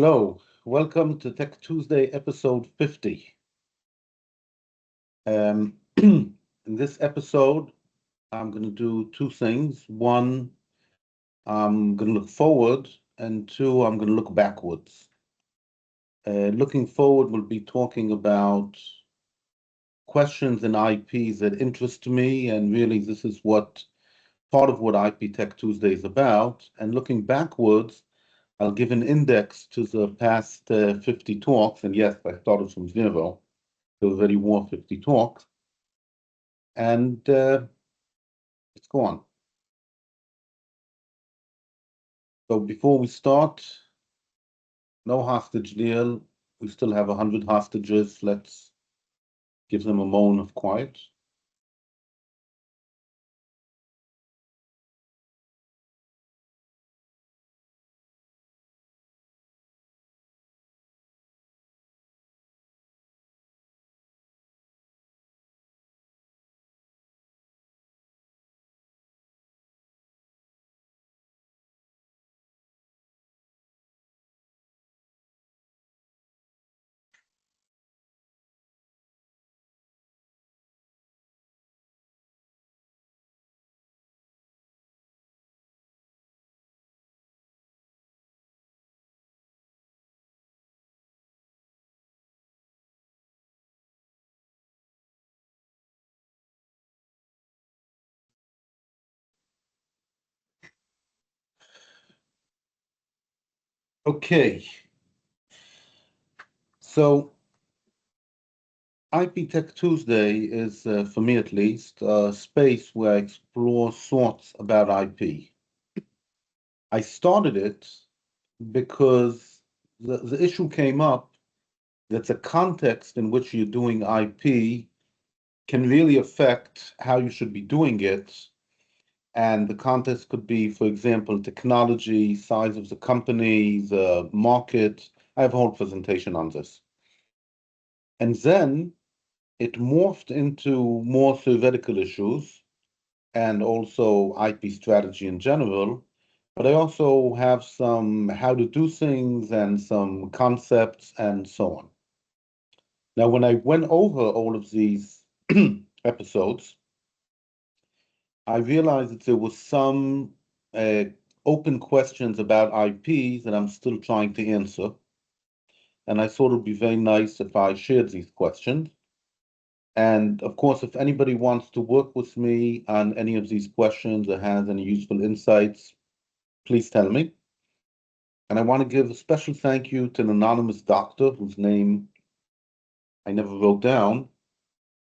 Hello, welcome to Tech Tuesday, episode 50. In this episode, I'm going to do two things. One, I'm going to look forward, and two, I'm going to look backwards. Looking forward, we'll be talking about questions in IPs that interest me, and really, this is what part of what IP Tech Tuesday is about. And looking backwards, I'll give an index to the past 50 talks, and yes, I started from zero. There was already more 50 talks, and let's go on. So before we start, no hostage deal. We still have 100 hostages. Let's give them a moment of quiet. Okay, so IP Tech Tuesday is, for me at least, a space where I explore thoughts about IP. I started it because the issue came up that the context in which you're doing IP can really affect how you should be doing it. And the context could be, for example, technology, size of the company, the market. I have a whole presentation on this. And then it morphed into more theoretical issues and also IP strategy in general. But I also have some how to do things and some concepts and so on. Now, when I went over all of these episodes, I realized that there was some uh, open questions about IPs that I'm still trying to answer. And I thought it would be very nice if I shared these questions. And of course, if anybody wants to work with me on any of these questions or has any useful insights, please tell me. And I want to give a special thank you to an anonymous doctor whose name I never wrote down.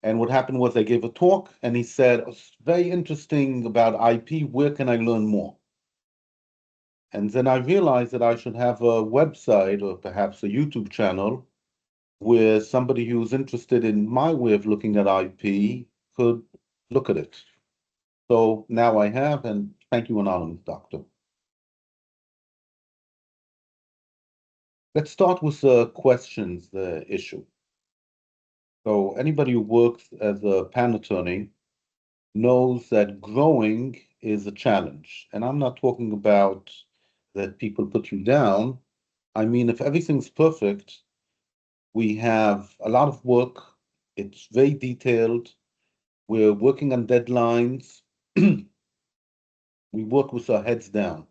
And what happened was I gave a talk and he said, it's very interesting about IP. Where can I learn more? And then I realized that I should have a website or perhaps a YouTube channel where somebody who's interested in my way of looking at IP could look at it. So now I have, and thank you, Anonymous Doctor. Let's start with the questions, the issue. So anybody who works as a patent attorney knows that growing is a challenge. And I'm not talking about that people put you down. I mean, if everything's perfect, we have a lot of work. It's very detailed. We're working on deadlines. We work with our heads down.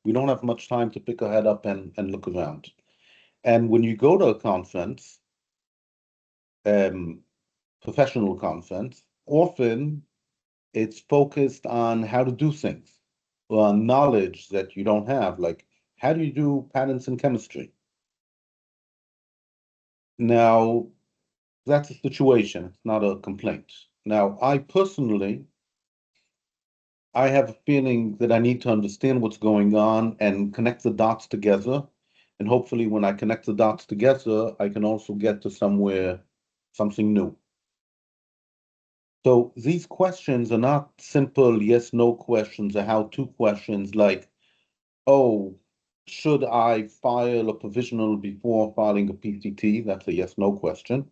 We don't have much time to pick our head up and look around. And when you go to a conference, um, professional conference, often it's focused on how to do things or on knowledge that you don't have, like how do you do patterns in chemistry? Now, that's a situation, it's not a complaint. Now, I personally, I have a feeling that I need to understand what's going on and connect the dots together. And hopefully, when I connect the dots together, I can also get to somewhere, something new. So these questions are not simple yes, no questions or how to questions like, oh, should I file a provisional before filing a PCT? That's a yes, no question.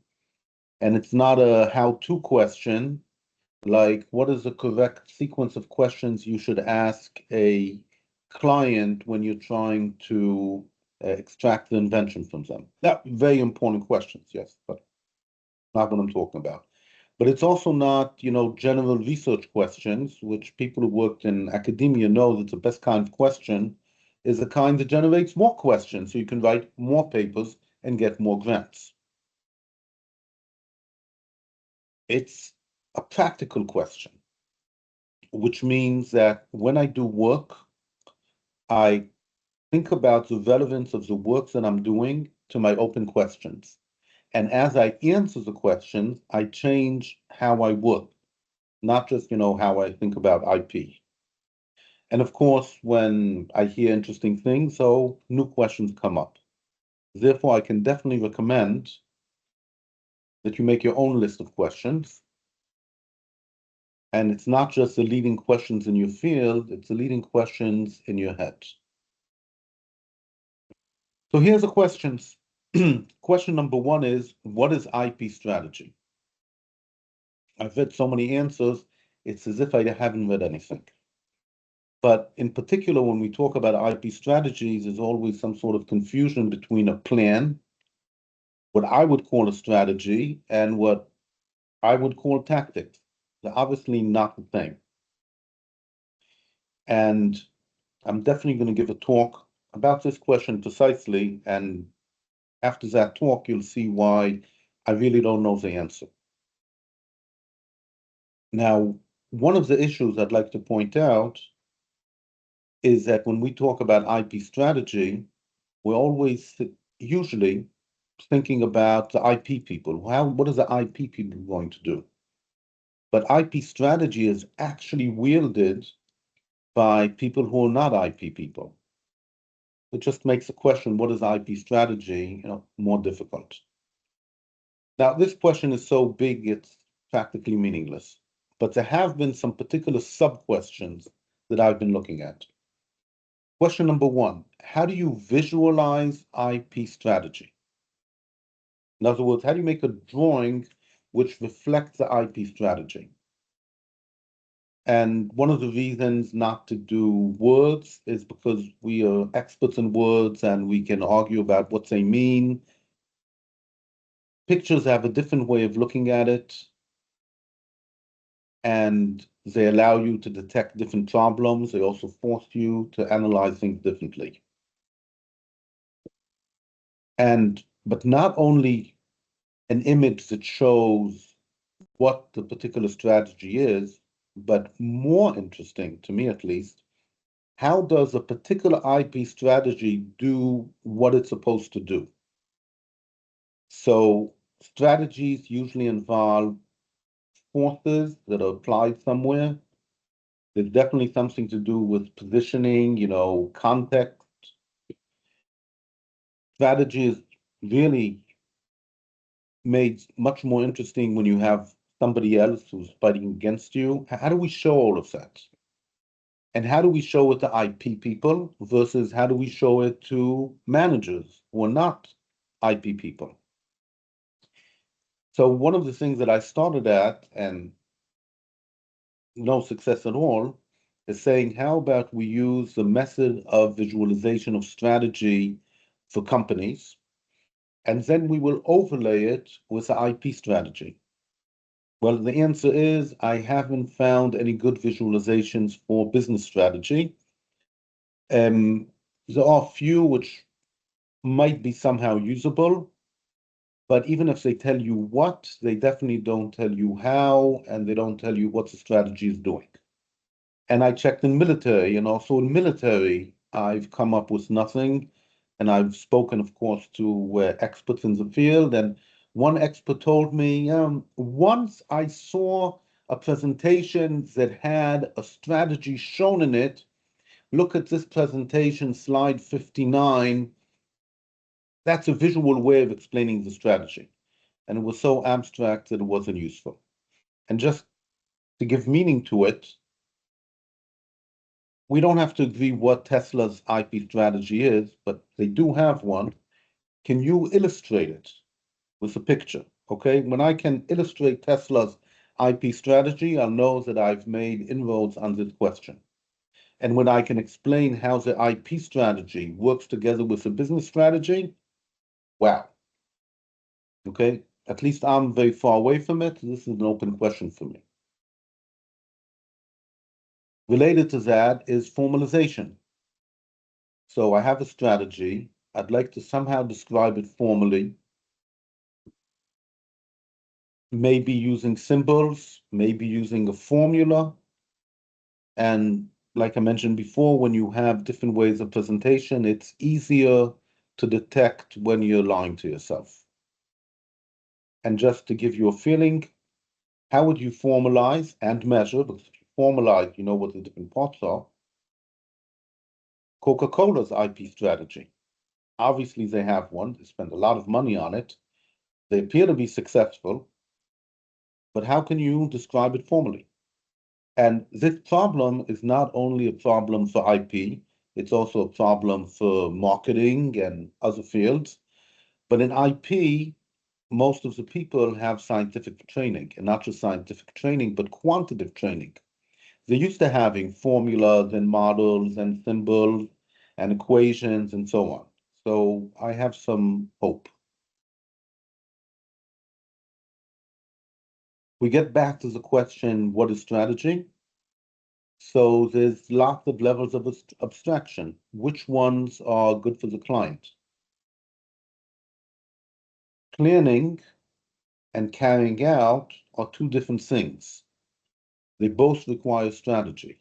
And it's not a how to question, like what is the correct sequence of questions you should ask a client when you're trying to extract the invention from them. That very important questions, yes, but not what I'm talking about. But it's also not, general research questions, which people who worked in academia know that the best kind of question is the kind that generates more questions, so you can write more papers and get more grants. It's a practical question, which means that when I do work, I think about the relevance of the work that I'm doing to my open questions. And as I answer the questions, I change how I work, not just, how I think about IP. And of course, when I hear interesting things, so new questions come up. Therefore, I can definitely recommend that you make your own list of questions. And it's not just the leading questions in your field, it's the leading questions in your head. So here's the questions. Question number one is, what is IP strategy? I've read so many answers, it's as if I haven't read anything. But in particular, when we talk about IP strategies, there's always some sort of confusion between a plan, what I would call a strategy, and what I would call tactics. They're obviously not the same. And I'm definitely going to give a talk about this question precisely. And after that talk, you'll see why I really don't know the answer. Now, one of the issues I'd like to point out is that when we talk about IP strategy, we're always usually thinking about the IP people. What is the IP people going to do? But IP strategy is actually wielded by people who are not IP people. It just makes the question, what is IP strategy, more difficult. Now, this question is so big, it's practically meaningless. But there have been some particular sub-questions that I've been looking at. Question number one, how do you visualize IP strategy? In other words, how do you make a drawing which reflects the IP strategy? And one of the reasons not to do words is because we are experts in words and we can argue about what they mean. Pictures have a different way of looking at it, and they allow you to detect different problems. They also force you to analyze things differently. But not only an image that shows what the particular strategy is, but more interesting, to me at least, how does a particular IP strategy do what it's supposed to do? So strategies usually involve forces that are applied somewhere. There's definitely something to do with positioning, context. Strategy is really made much more interesting when you have somebody else who's fighting against you. How do we show all of that? And how do we show it to IP people versus how do we show it to managers who are not IP people? So one of the things that I started at, and no success at all, is saying, how about we use the method of visualization of strategy for companies, and then we will overlay it with the IP strategy? Well, the answer is I haven't found any good visualizations for business strategy. There are a few which might be somehow usable, but even if they tell you what, they definitely don't tell you how, and they don't tell you what the strategy is doing. And I checked in military, and also in military, I've come up with nothing. And I've spoken, of course, to experts in the field. And one expert told me, once I saw a presentation that had a strategy shown in it. Look at this presentation, slide 59. That's a visual way of explaining the strategy. And it was so abstract that it wasn't useful. And just to give meaning to it, we don't have to agree what Tesla's IP strategy is, but they do have one. Can you illustrate it with a picture? Okay, when I can illustrate Tesla's IP strategy, I'll know that I've made inroads on this question. And when I can explain how the IP strategy works together with the business strategy, wow. Okay, at least I'm very far away from it. This is an open question for me. Related to that is formalization. So I have a strategy. I'd like to somehow describe it formally, maybe using symbols, maybe using a formula. And like I mentioned before, when you have different ways of presentation, it's easier to detect when you're lying to yourself. And just to give you a feeling, how would you formalize and measure? Because if you formalize, you know what the different parts are. Coca-Cola's IP strategy. Obviously, they have one. They spend a lot of money on it. They appear to be successful, but how can you describe it formally? And this problem is not only a problem for IP, it's also a problem for marketing and other fields. But in IP, most of the people have scientific training, and not just scientific training, but quantitative training. They're used to having formulas and models and symbols and equations and so on. So I have some hope. We get back to the question, what is strategy? So there's lots of levels of abstraction. Which ones are good for the client? Planning and carrying out are two different things. They both require strategy.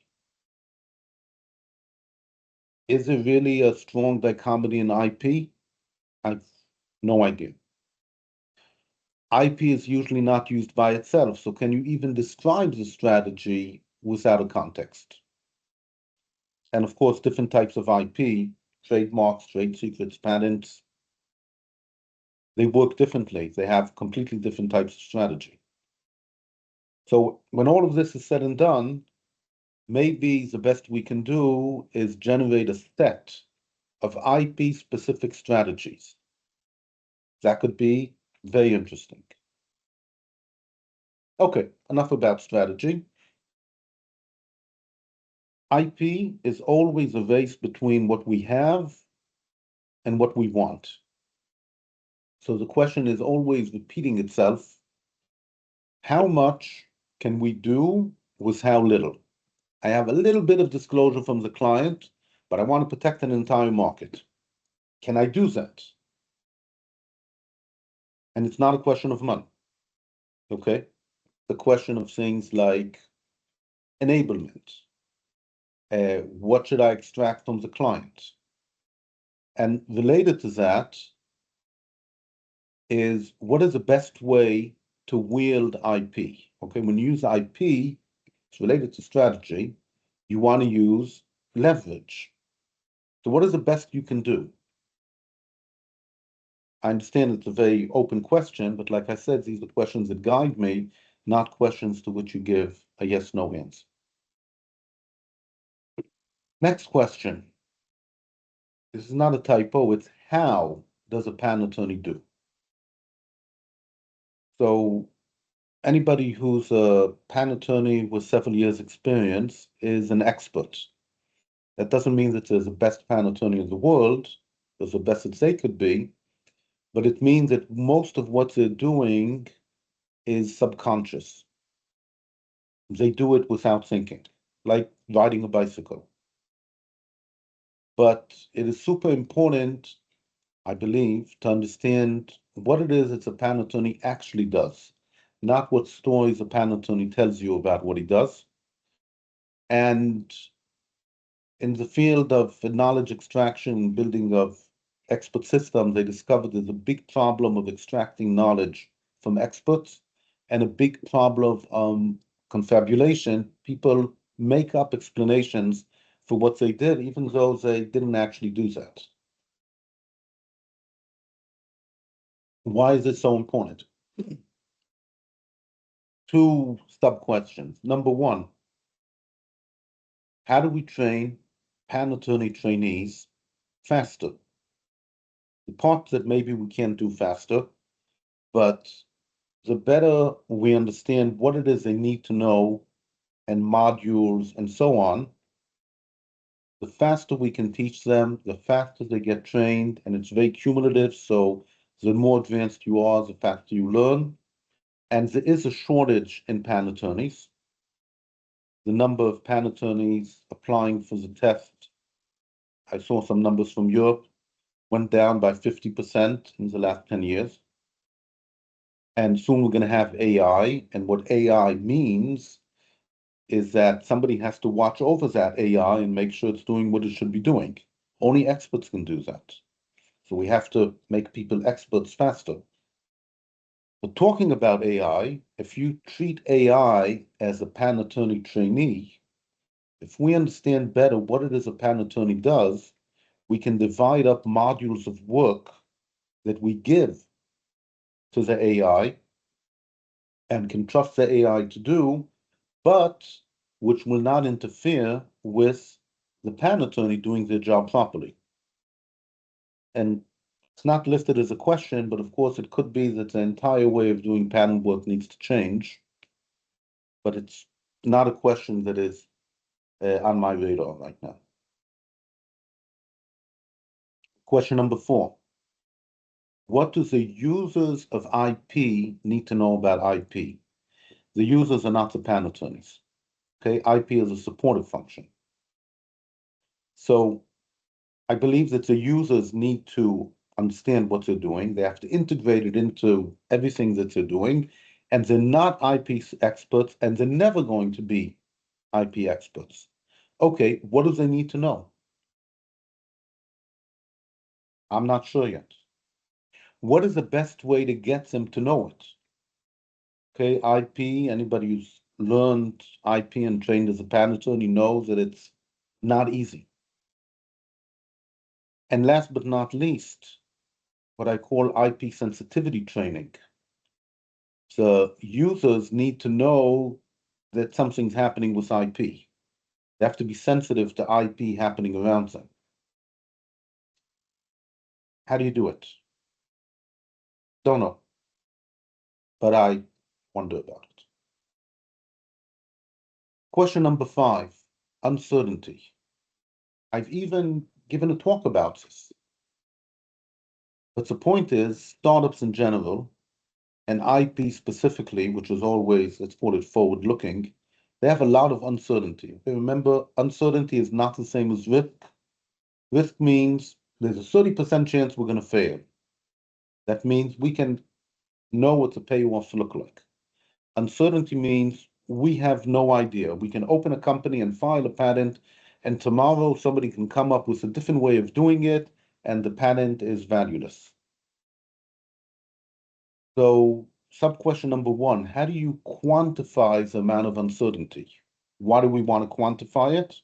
Is there really a strong dichotomy in IP? I've no idea. IP is usually not used by itself, so can you even describe the strategy without a context? And of course, different types of IP, trademarks, trade secrets, patents, they work differently. They have completely different types of strategy. So when all of this is said and done, maybe the best we can do is generate a set of IP-specific strategies. That could be very interesting. Okay, enough about strategy. IP is always a race between what we have and what we want. So the question is always repeating itself. How much can we do with how little? I have a little bit of disclosure from the client, but I want to protect an entire market. Can I do that? And it's not a question of money, okay? The question of things like enablement. What should I extract from the client? And related to that is what is the best way to wield IP? Okay, when you use IP, it's related to strategy, you want to use leverage. So what is the best you can do? I understand it's a very open question, but like I said, these are questions that guide me, not questions to which you give a yes, no answer. Next question. This is not a typo, it's how does a patent attorney do? So anybody who's a patent attorney with several years experience is an expert. That doesn't mean that they're the best patent attorney in the world, they're the best that they could be, but it means that most of what they're doing is subconscious. They do it without thinking, like riding a bicycle. But it is super important, I believe, to understand what it is that a patent attorney actually does, not what stories a patent attorney tells you about what he does. And in the field of knowledge extraction and building of expert systems, they discovered there's a big problem of extracting knowledge from experts and a big problem of confabulation. People make up explanations for what they did, even though they didn't actually do that. Why is it so important? Two sub-questions. Number one, how do we train patent attorney trainees faster? The part that maybe we can do faster, but the better we understand what it is they need to know and modules and so on, The faster we can teach them, the faster they get trained, and it's very cumulative. So the more advanced you are, the faster you learn. And there is a shortage in patent attorneys. The number of patent attorneys applying for the test, I saw some numbers from Europe, went down by 50% in the last 10 years. And soon we're going to have AI. And what AI means is that somebody has to watch over that AI and make sure it's doing what it should be doing. Only experts can do that. So we have to make people experts faster. But talking about AI, if you treat AI as a patent attorney trainee, if we understand better what it is a patent attorney does, we can divide up modules of work that we give to the AI and can trust the AI to do, but which will not interfere with the patent attorney doing their job properly. And it's not listed as a question, but of course it could be that the entire way of doing patent work needs to change, but it's not a question that is on my radar right now. Question number 4. What do the users of IP need to know about IP? The users are not the patent attorneys. Okay, IP is a supportive function. So I believe that the users need to understand what they're doing. They have to integrate it into everything that they're doing. And they're not IP experts, and they're never going to be IP experts. Okay, what do they need to know? I'm not sure yet. What is the best way to get them to know it? Okay, IP, anybody who's learned IP and trained as a patent attorney knows that it's not easy. And last but not least, what I call IP sensitivity training. The users need to know that something's happening with IP. They have to be sensitive to IP happening around them. How do you do it? Don't know, but I wonder about it. Question number 5, uncertainty. I've even given a talk about this. But the point is, startups in general, and IP specifically, which is always, let's call it forward-looking, they have a lot of uncertainty. Okay, remember, uncertainty is not the same as risk. Risk means there's a 30% chance we're going to fail. That means we can know what the payoffs look like. Uncertainty means we have no idea. We can open a company and file a patent, and tomorrow somebody can come up with a different way of doing it, and the patent is valueless. So, sub-question number 1, how do you quantify the amount of uncertainty? Why do we want to quantify it?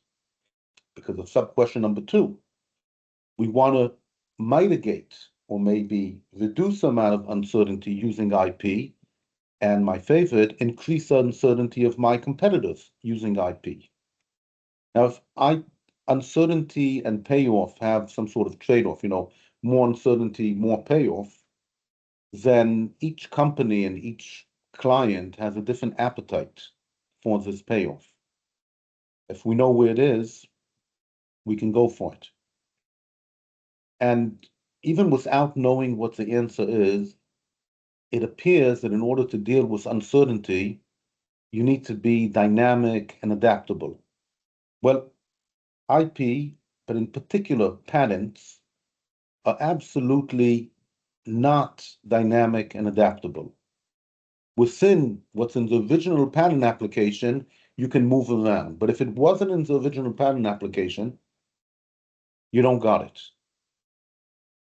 Because of sub-question number 2. We want to mitigate or maybe reduce the amount of uncertainty using IP, and my favorite, increase the uncertainty of my competitors using IP. Now, if uncertainty and payoff have some sort of trade-off, more uncertainty, more payoff, then each company and each client has a different appetite for this payoff. If we know where it is, we can go for it. And even without knowing what the answer is, it appears that in order to deal with uncertainty, you need to be dynamic and adaptable. Well, IP, but in particular patents, are absolutely not dynamic and adaptable. Within what's in the original patent application, you can move around. But if it wasn't in the original patent application, you don't got it.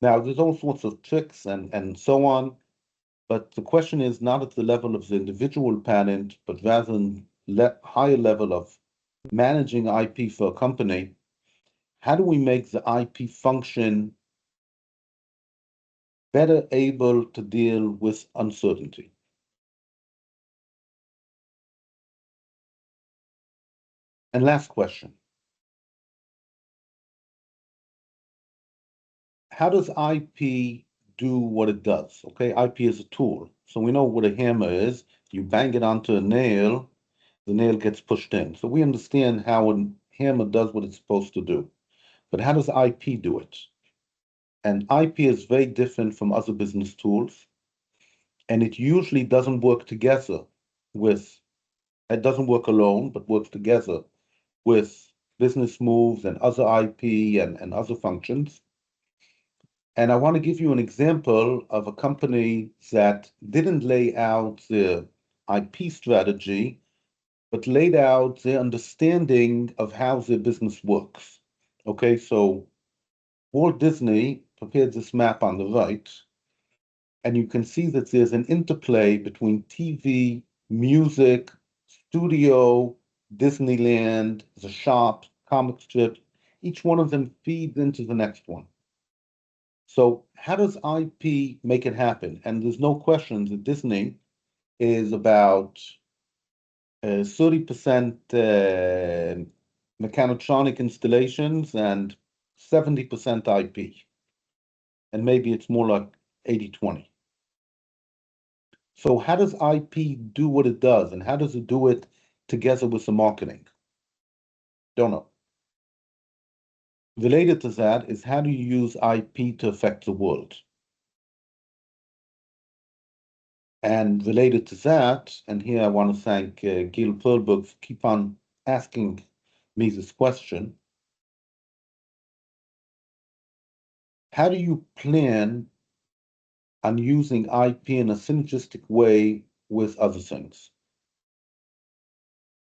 Now, there's all sorts of tricks and so on, but the question is not at the level of the individual patent, but rather in higher level of managing IP for a company. How do we make the IP function better able to deal with uncertainty? And last question. How does IP do what it does? Okay, IP is a tool. So we know what a hammer is. You bang it onto a nail, the nail gets pushed in. So we understand how a hammer does what it's supposed to do. But how does IP do it? And IP is very different from other business tools, and it usually doesn't work together with, it doesn't work alone, but works together with business moves and other IP and other functions. And I want to give you an example of a company that didn't lay out the IP strategy, but laid out their understanding of how their business works. Okay, so Walt Disney prepared this map on the right, and you can see that there's an interplay between TV, music, studio, Disneyland, the shop, comic strips. Each one of them feeds into the next one. So how does IP make it happen? And there's no question that Disney is about 30% mechanitronic installations and 70% IP. And maybe it's more like 80-20. So how does IP do what it does? And how does it do it together with the marketing? Don't know. Related to that is how do you use IP to affect the world? And related to that, and here I want to thank Gil Perlberg for keep on asking me this question. How do you plan on using IP in a synergistic way with other things?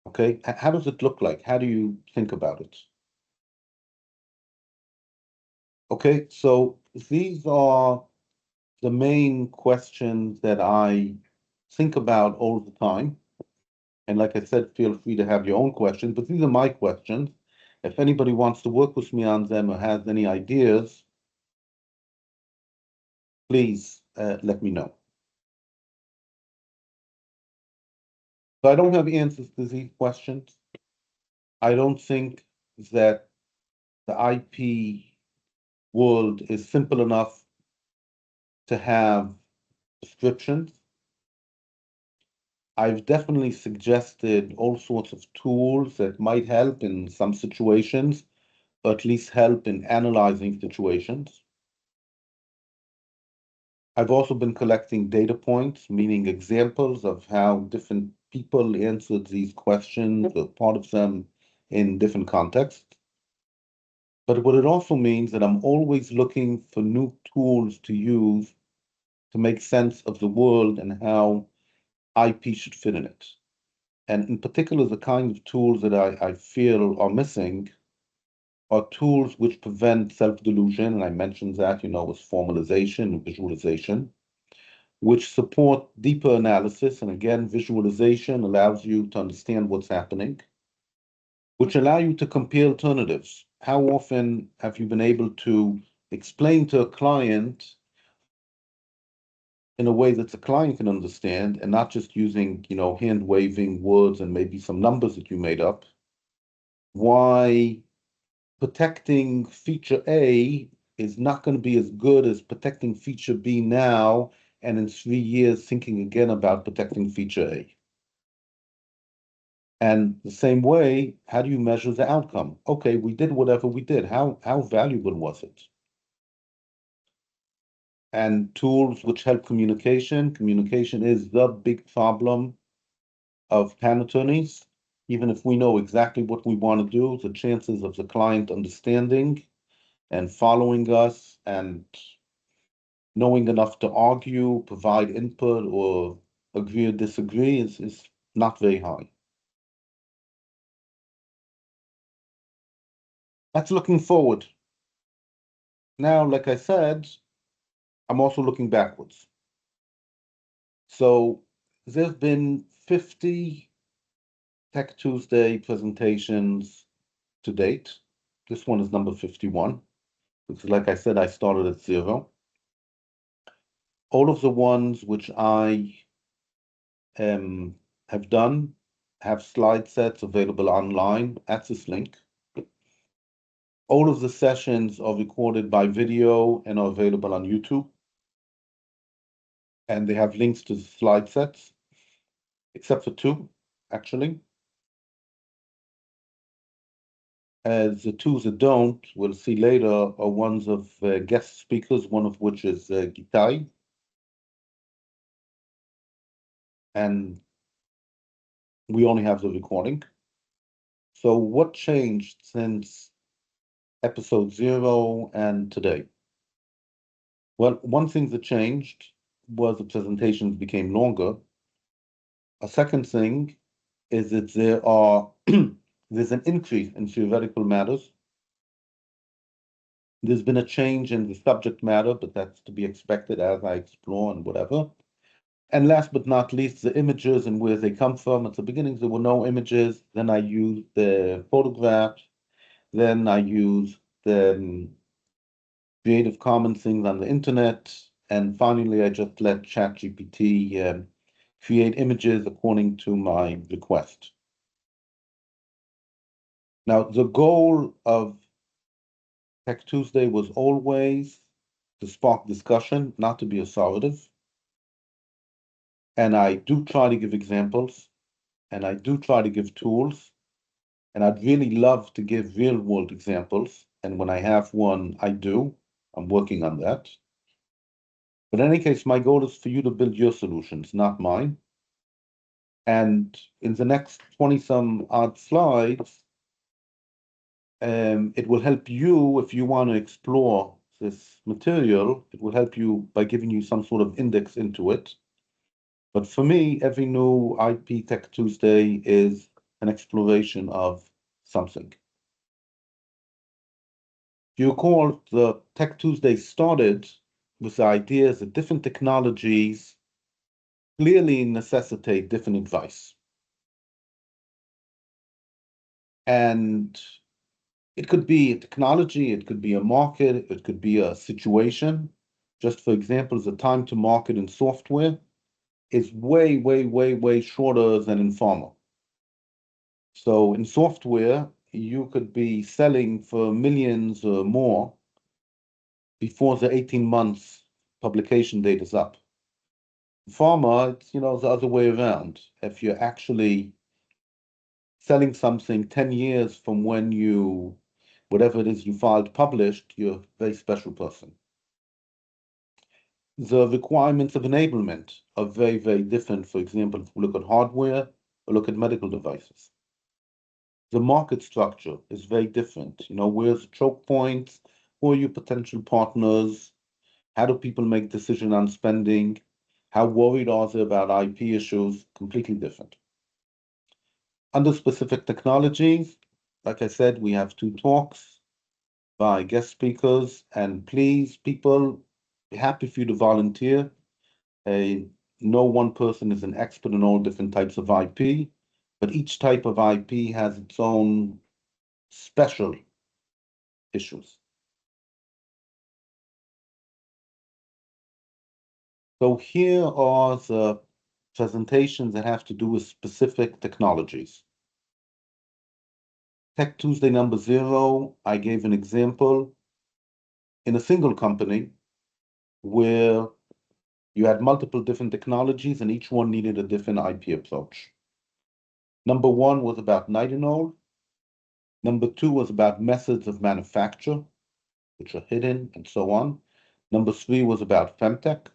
Okay, how does it look like? How do you think about it? Okay, so these are the main questions that I think about all the time. And like I said, feel free to have your own questions, but these are my questions. If anybody wants to work with me on them or has any ideas, please let me know. So I don't have answers to these questions. I don't think that the IP world is simple enough to have descriptions. I've definitely suggested all sorts of tools that might help in some situations, or at least help in analyzing situations. I've also been collecting data points, meaning examples of how different people answered these questions, or part of them in different contexts. But what it also means that I'm always looking for new tools to use to make sense of the world and how IP should fit in it. And in particular, the kind of tools that I feel are missing are tools which prevent self-delusion, and I mentioned that, with formalization and visualization, which support deeper analysis. And again, visualization allows you to understand what's happening, which allow you to compare alternatives. How often have you been able to explain to a client in a way that the client can understand and not just using, hand waving words and maybe some numbers that you made up, why protecting feature A is not going to be as good as protecting feature B now, and in 3 years thinking again about protecting feature A. And the same way, how do you measure the outcome? Okay, we did whatever we did. How valuable was it? And tools which help communication. Communication is the big problem of PAN attorneys. Even if we know exactly what we want to do, the chances of the client understanding and following us and knowing enough to argue, provide input, or agree or disagree is not very high. That's looking forward. Now, like I said, I'm also looking backwards. So there's been 50 Tech Tuesday presentations to date. This one is number 51, because like I said, I started at 0. All of the ones which I have done have slide sets available online at this link. All of the sessions are recorded by video and are available on YouTube. And they have links to the slide sets, except for 2, actually. The two that don't, we'll see later, are ones of guest speakers, one of which is Gitai. And we only have the recording. So what changed since episode 0 and today? Well, one thing that changed was the presentations became longer. A second thing is that there's an increase in theoretical matters. There's been a change in the subject matter, but that's to be expected as I explore and whatever. And last but not least, the images and where they come from. At the beginning, there were no images. Then I used the photographs. Then I used the Creative Commons things on the internet. And finally, I just let ChatGPT create images according to my request. Now, the goal of Tech Tuesday was always to spark discussion, not to be authoritative. And I do try to give examples, and I do try to give tools, and I'd really love to give real world examples. And when I have one, I do. I'm working on that. But in any case, my goal is for you to build your solutions, not mine. And in the next 20 some odd slides, it will help you if you want to explore this material. It will help you by giving you some sort of index into it. But for me, every new IP Tech Tuesday is an exploration of something. If you recall, the Tech Tuesday started with the ideas that different technologies clearly necessitate different advice. And it could be a technology, it could be a market, it could be a situation. Just for example, the time to market in software is way, way, way, way shorter than in pharma. So in software, you could be selling for millions or more before the 18 months publication date is up. Pharma, it's the other way around. If you're actually selling something 10 years from when whatever it is you filed published, you're a very special person. The requirements of enablement are very, very different. For example, if we look at hardware or look at medical devices. The market structure is very different. Where's the choke points? Who are your potential partners? How do people make decisions on spending? How worried are they about IP issues? Completely different. Under specific technologies, like I said, we have 2 talks by guest speakers, and please, people, be happy for you to volunteer. No one person is an expert in all different types of IP, but each type of IP has its own special issues. So here are the presentations that have to do with specific technologies. Tech Tuesday number 0, I gave an example in a single company where you had multiple different technologies and each one needed a different IP approach. Number 1 was about nitinol. Number 2 was about methods of manufacture, which are hidden and so on. Number 3 was about femtech.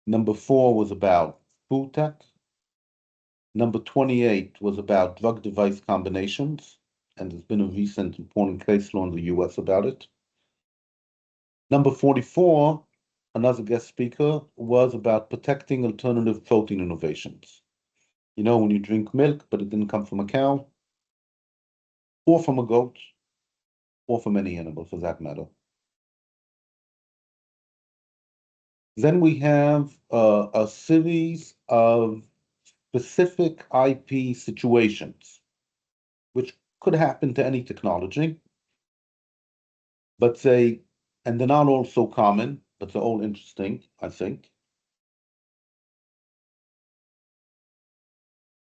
Number 4 was about food tech. Number 28 was about drug device combinations, and there's been a recent important case law in the US about it. Number 44, another guest speaker, was about protecting alternative protein innovations. When you drink milk, but it didn't come from a cow, or from a goat, or from any animal for that matter. Then we have a series of specific IP situations, which could happen to any technology, but and they're not all so common, but they're all interesting, I think.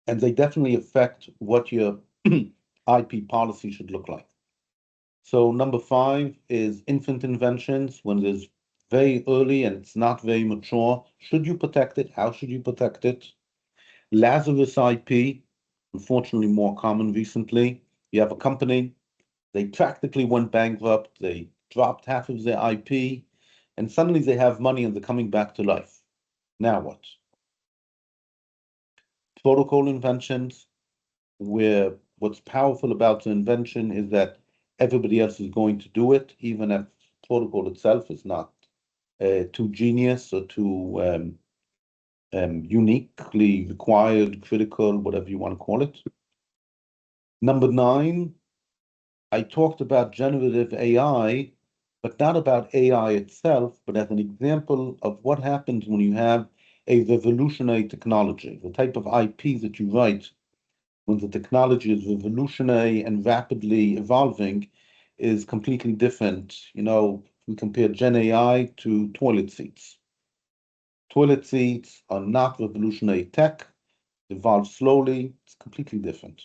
And they definitely affect what your IP policy should look like. So number 5 is infant inventions, when it is very early and it's not very mature. Should you protect it? How should you protect it? Lazarus IP, unfortunately more common recently. You have a company, they practically went bankrupt, they dropped half of their IP, and suddenly they have money and they're coming back to life. Now what? Protocol inventions, where what's powerful about the invention is that everybody else is going to do it, even if protocol itself is not too genius or too uniquely required, critical, whatever you want to call it. Number 9, I talked about generative AI, but not about AI itself, but as an example of what happens when you have a revolutionary technology, the type of IP that you write when the technology is revolutionary and rapidly evolving is completely different. We compare Gen AI to toilet seats. Toilet seats are not revolutionary tech, evolve slowly, it's completely different.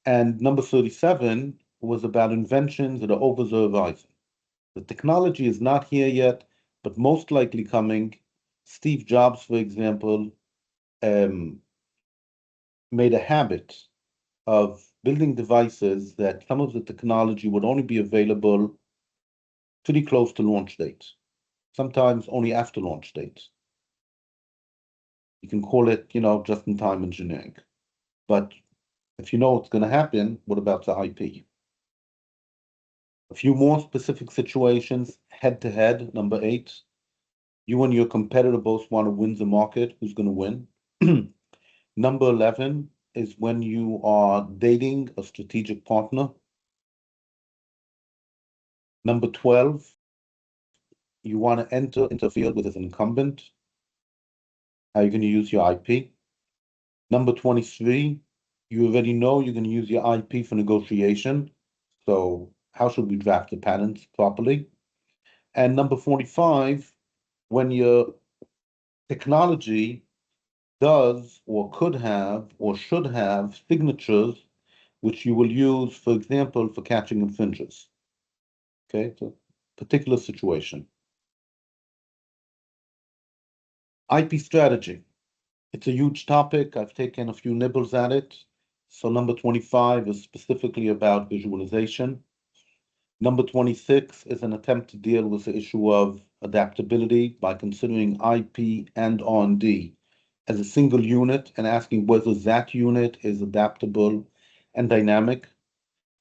And number 37 was about inventions that are over the horizon. The technology is not here yet, but most likely coming. Steve Jobs, for example, made a habit of building devices that some of the technology would only be available pretty close to launch date, sometimes only after launch date. You can call it, just-in-time engineering. But if you know what's going to happen, what about the IP? A few more specific situations, head-to-head, number 8. You and your competitor both want to win the market. Who's going to win? Number 11 is when you are dating a strategic partner. Number 12, you want to enter into a field with an incumbent. How are you going to use your IP? Number 23, you already know you're going to use your IP for negotiation. So how should we draft the patents properly? And number 45, when your technology does or could have or should have signatures which you will use, for example, for catching infringers. Okay, it's a particular situation. IP strategy. It's a huge topic. I've taken a few nibbles at it. So number 25 is specifically about visualization. Number 26 is an attempt to deal with the issue of adaptability by considering IP and R&D as a single unit and asking whether that unit is adaptable and dynamic.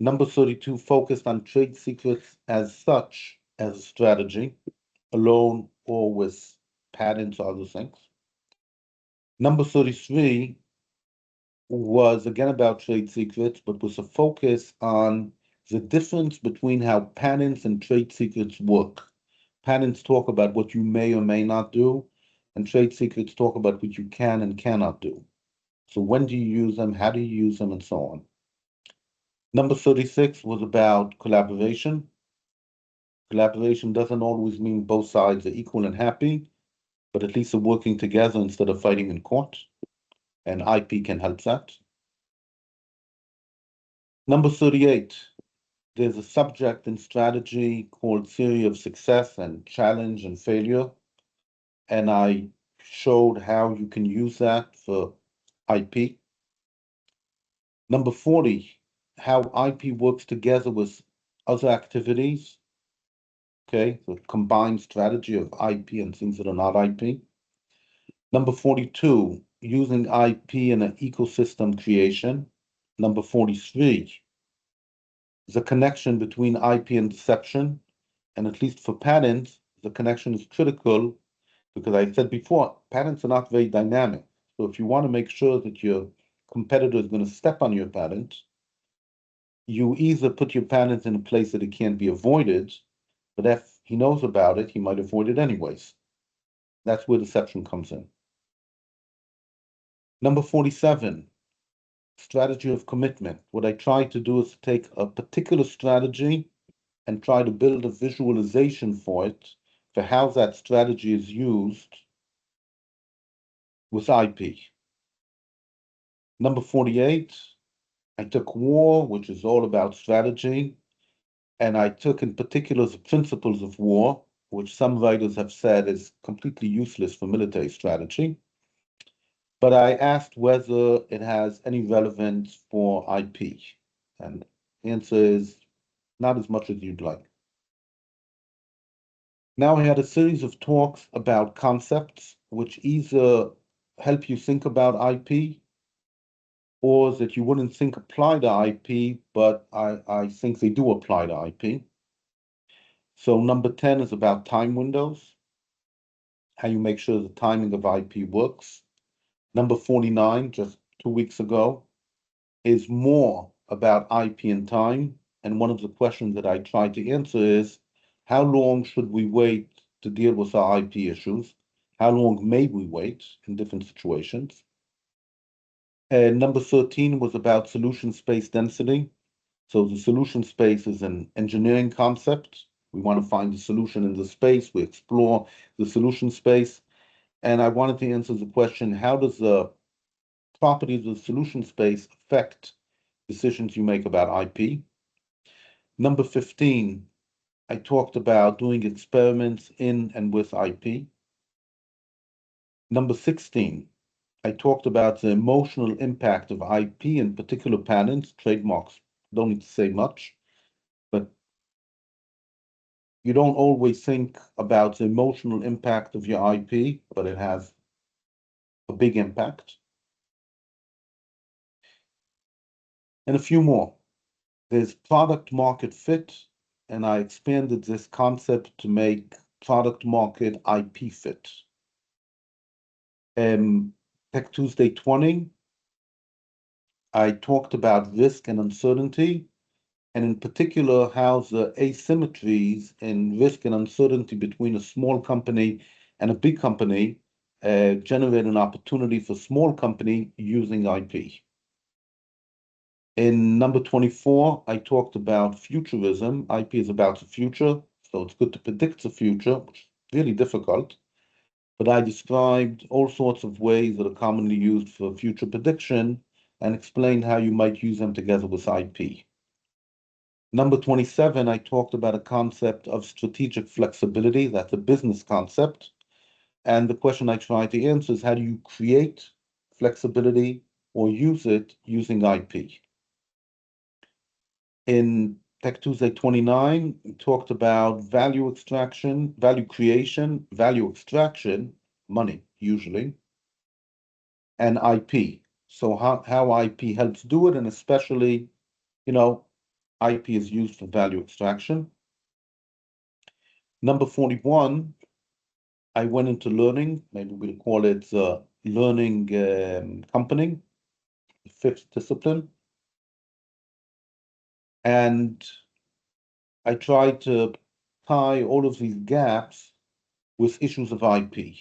Number 32 focused on trade secrets as such as a strategy, alone or with patents or other things. Number 33 was again about trade secrets, but with a focus on the difference between how patents and trade secrets work. Patents talk about what you may or may not do, and trade secrets talk about what you can and cannot do. So when do you use them, how do you use them, and so on. Number 36 was about collaboration. Collaboration doesn't always mean both sides are equal and happy, but at least they're working together instead of fighting in court, and IP can help that. Number 38, there's a subject in strategy called theory of success and challenge and failure, and I showed how you can use that for IP. Number 40, how IP works together with other activities. Okay, so combined strategy of IP and things that are not IP. Number 42, using IP in an ecosystem creation. Number 43, the connection between IP and deception. And at least for patents, the connection is critical because I said before, patents are not very dynamic. So if you want to make sure that your competitor is going to step on your patent, you either put your patent in a place that it can't be avoided, but if he knows about it, he might avoid it anyways. That's where deception comes in. Number 47, strategy of commitment. What I try to do is to take a particular strategy and try to build a visualization for it, for how that strategy is used with IP. Number 48, I took war, which is all about strategy, and I took in particular the principles of war, which some writers have said is completely useless for military strategy. But I asked whether it has any relevance for IP. And the answer is not as much as you'd like. Now, I had a series of talks about concepts which either help you think about IP or that you wouldn't think apply to IP, but I think they do apply to IP. So number 10 is about time windows, how you make sure the timing of IP works. Number 49, just 2 weeks ago, is more about IP and time. And one of the questions that I tried to answer is, how long should we wait to deal with our IP issues? How long may we wait in different situations? And number 13 was about solution space density. So the solution space is an engineering concept. We want to find a solution in the space. We explore the solution space. And I wanted to answer the question, how does the properties of the solution space affect decisions you make about IP? Number 15, I talked about doing experiments in and with IP. Number 16, I talked about the emotional impact of IP, in particular patents, trademarks. Don't need to say much, but you don't always think about the emotional impact of your IP, but it has a big impact. And a few more. There's product market fit, and I expanded this concept to make product market IP fit. Tech Tuesday 20, I talked about risk and uncertainty, and in particular, how the asymmetries in risk and uncertainty between a small company and a big company generate an opportunity for small company using IP. In number 24, I talked about futurism. IP is about the future, so it's good to predict the future, which is really difficult. But I described all sorts of ways that are commonly used for future prediction and explained how you might use them together with IP. Number 27, I talked about a concept of strategic flexibility. That's a business concept. And the question I tried to answer is, how do you create flexibility or use it using IP? In Tech Tuesday 29, we talked about value extraction, value creation, value extraction, money usually, and IP. So how IP helps do it, and especially, IP is used for value extraction. Number 41, I went into learning, maybe we'll call it learning company, the fifth discipline. And I tried to tie all of these gaps with issues of IP.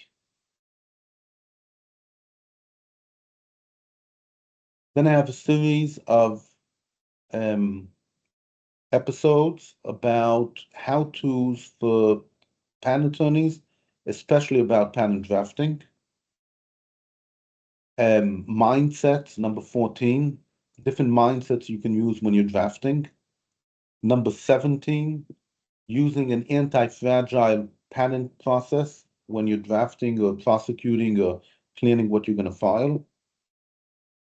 Then I have a series of episodes about how-tos for patent attorneys, especially about patent drafting. Mindsets, number 14, different mindsets you can use when you're drafting. Number 17, using an anti-fragile patent process when you're drafting or prosecuting or planning what you're going to file.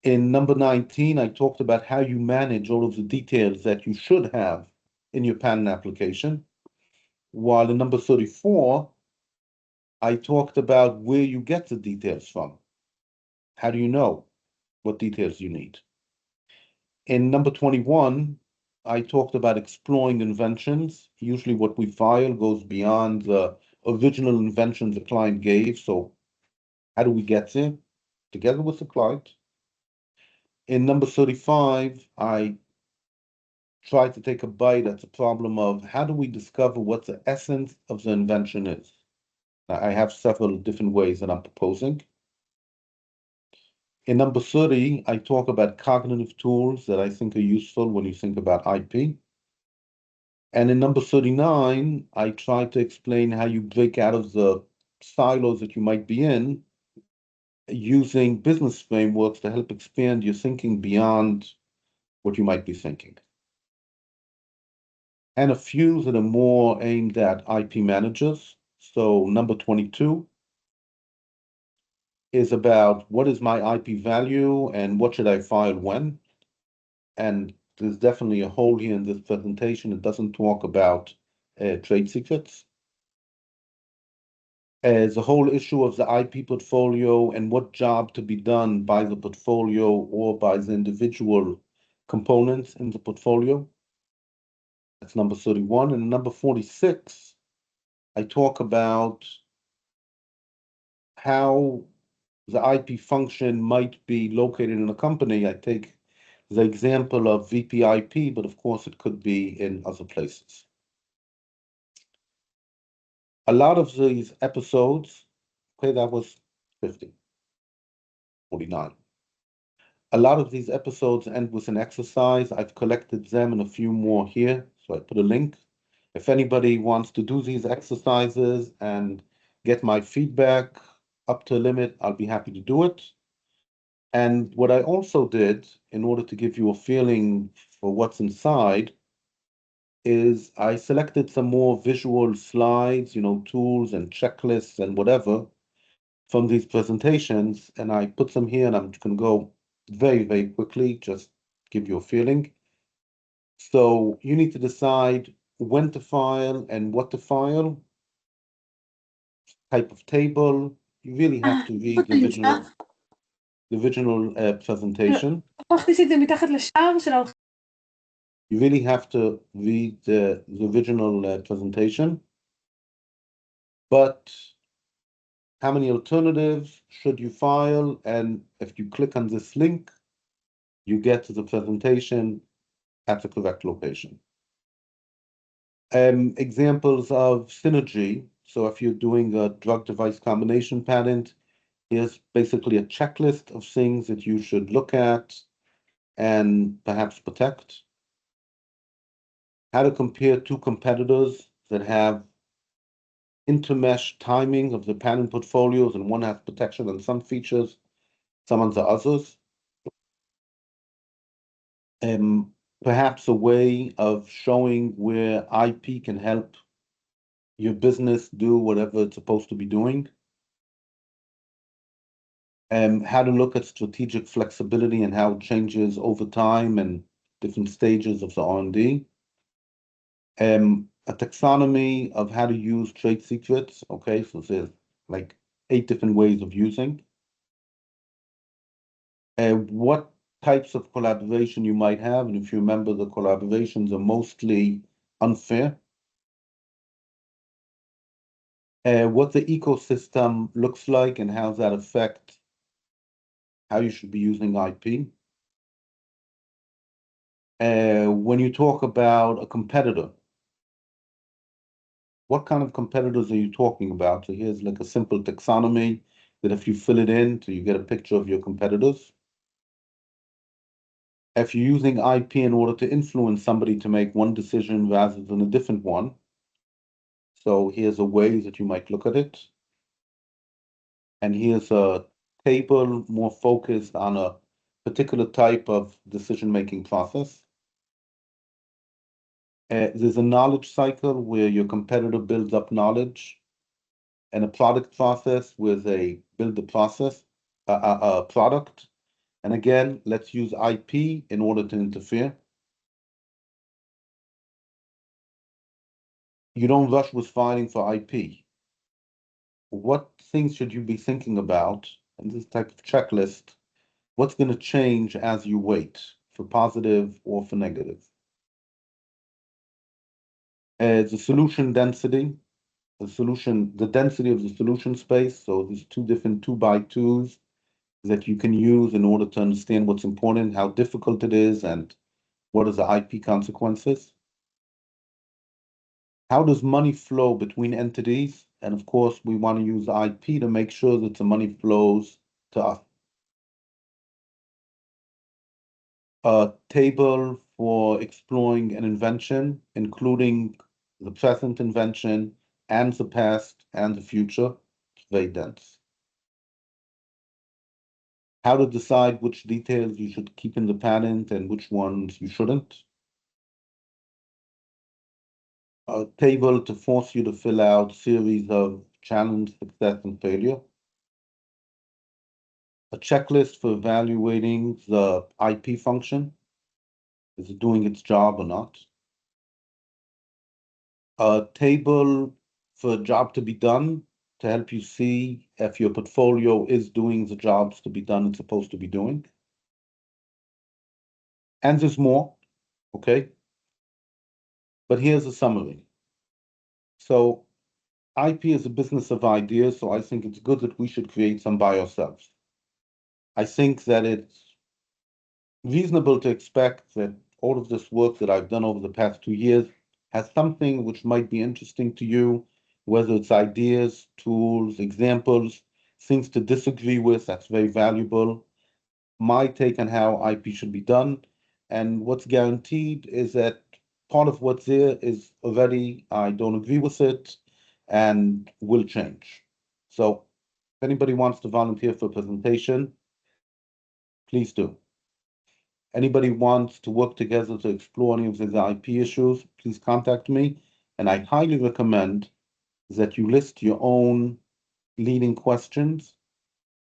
In number 19, I talked about how you manage all of the details that you should have in your patent application. While in number 34, I talked about where you get the details from. How do you know what details you need? In number 21, I talked about exploring inventions. Usually what we file goes beyond the original invention the client gave. So how do we get there? Together with the client. In number 35, I tried to take a bite at the problem of how do we discover what the essence of the invention is? I have several different ways that I'm proposing. In number 30, I talk about cognitive tools that I think are useful when you think about IP. And in number 39, I try to explain how you break out of the silos that you might be in using business frameworks to help expand your thinking beyond what you might be thinking. And a few that are more aimed at IP managers. So number 22 is about what is my IP value and what should I file when? And there's definitely a hole here in this presentation. It doesn't talk about trade secrets. The whole issue of the IP portfolio and what job to be done by the portfolio or by the individual components in the portfolio. That's number 31. And number 46, I talk about how the IP function might be located in a company. I take the example of VPIP, but of course it could be in other places. A lot of these episodes, okay, that was 50, 49. A lot of these episodes end with an exercise. I've collected them and a few more here, so I put a link. If anybody wants to do these exercises and get my feedback up to a limit, I'll be happy to do it. And what I also did, in order to give you a feeling for what's inside, is I selected some more visual slides, tools and checklists and whatever from these presentations, and I put them here, and I'm going to go very, very quickly, just give you a feeling. So you need to decide when to file and what to file, type of table. You really have to read the original presentation. You really have to read the original presentation. But how many alternatives should you file? And if you click on this link, you get to the presentation at the correct location. Examples of synergy. So if you're doing a drug device combination patent, here's basically a checklist of things that you should look at and perhaps protect. How to compare two competitors that have intermesh timing of the patent portfolios, and one has protection on some features, some on the others. Perhaps a way of showing where IP can help your business do whatever it's supposed to be doing. How to look at strategic flexibility and how it changes over time and different stages of the R&D. A taxonomy of how to use trade secrets. Okay, so there's like 8 different ways of using. What types of collaboration you might have, and if you remember, the collaborations are mostly unfair. What the ecosystem looks like and how that affects how you should be using IP. When you talk about a competitor, what kind of competitors are you talking about? So here's like a simple taxonomy that if you fill it in, so you get a picture of your competitors. If you're using IP in order to influence somebody to make one decision rather than a different one, so here's a way that you might look at it. And here's a table more focused on a particular type of decision-making process. There's a knowledge cycle where your competitor builds up knowledge, and a product process where they build the process, a product. And again, let's use IP in order to interfere. You don't rush with filing for IP. What things should you be thinking about in this type of checklist? What's going to change as you wait, for positive or for negative? The solution density, the density of the solution space. So there's 2 different 2x2s that you can use in order to understand what's important, how difficult it is, and what are the IP consequences. How does money flow between entities? And of course, we want to use IP to make sure that the money flows to us. A table for exploring an invention, including the present invention and the past and the future. It's very dense. How to decide which details you should keep in the patent and which ones you shouldn't. A table to force you to fill out series of challenge, success, and failure. A checklist for evaluating the IP function. Is it doing its job or not? A table for a job to be done to help you see if your portfolio is doing the jobs to be done it's supposed to be doing. And there's more, okay? But here's a summary. So IP is a business of ideas, so I think it's good that we should create some by ourselves. I think that it's reasonable to expect that all of this work that I've done over the past 2 years has something which might be interesting to you, whether it's ideas, tools, examples, things to disagree with, that's very valuable. My take on how IP should be done. And what's guaranteed is that part of what's there is already, I don't agree with it and will change. So if anybody wants to volunteer for a presentation, please do. Anybody wants to work together to explore any of these IP issues, please contact me. And I highly recommend that you list your own leading questions.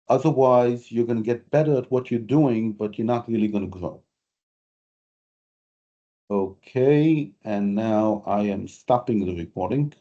Otherwise, you're going to get better at what you're doing, but you're not really going to grow. Okay, and now I am stopping the recording.